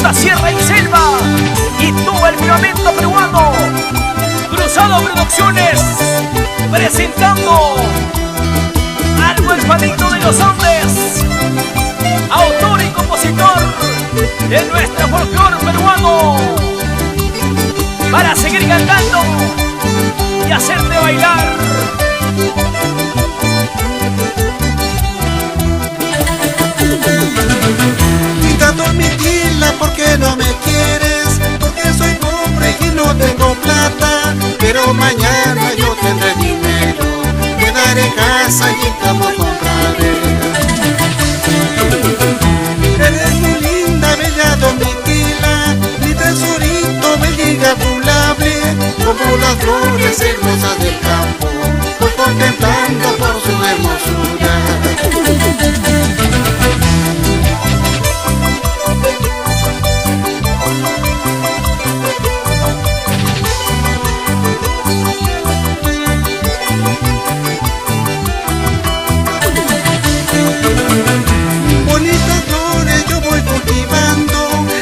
costa, sierra y selva y todo el firmamento peruano. Cruzado Producciones presentando al huerfanito de los Andes, autor y compositor de nuestro folclor peruano, para seguir cantando y hacerte bailar. Linda Domitila, ¿por qué no me quieres? Porque soy pobre y no tengo plata, pero mañana yo tendré dinero, me daré casa y cama compraré. Eres muy linda, bella Domitila, mi tesorito, bella y adorable, como las flores hermosas del campo, voy contemplando por su hermosura. Bonitas flores yo voy cultivando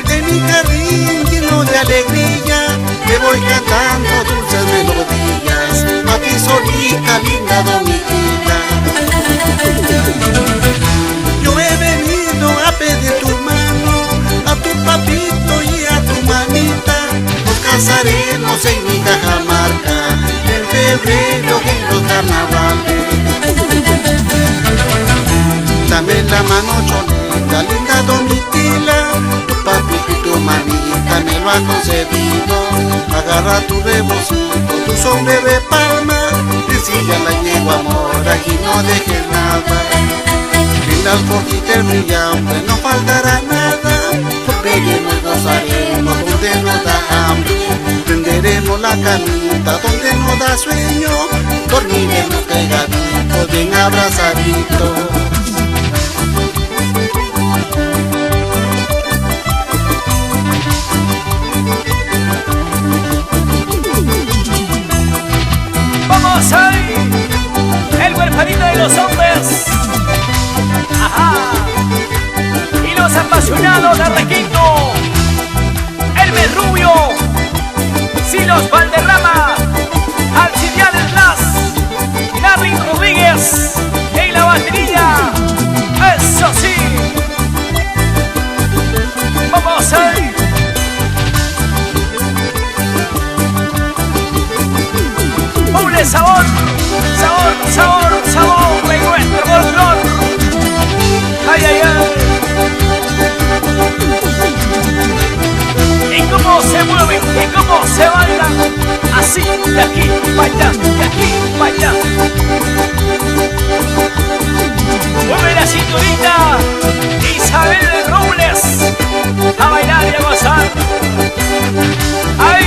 en mi jardín lleno de alegría, te voy cantando dulces melodías a ti solita, linda Domitila. Yo he venido a pedir tu mano a tu papito y a tu mamita, nos casaremos en mi Cajamarca en febrero en los carnavales. Dame la mano chonita, linda Domitila, tu papito y tu mamita me lo han concedido. Agarra tu rebocito, tu sombrero de palma, decilla la yegua mora y no dejes nada. En la alforjita brillante no faltará nada, porque nos gozaremos donde nos da hambre. Prenderemos la camita donde nos da sueño, dormiremos pegaditos, bien abrazaditos. ¡Vamos ahí! El huerfanito de los Andes. ¡Ajá! Y los apasionados de Requinto, Elmer Rubio, Silos Valderrama, Alcibiades Blas, Larry Rodríguez en la batería. ¡Eso sí! ¡Vamos ahí! ¡Doble sabor! ¡Sabor, sabor, sabor de nuestro folclor! ¡Ay, ay, ay! ¿Y cómo se mueven? ¿Y cómo se bailan? Así, de aquí para allá, de aquí para allá. Mueve la cinturita, Isabel de Robles, a bailar y a gozar. ¡Ay!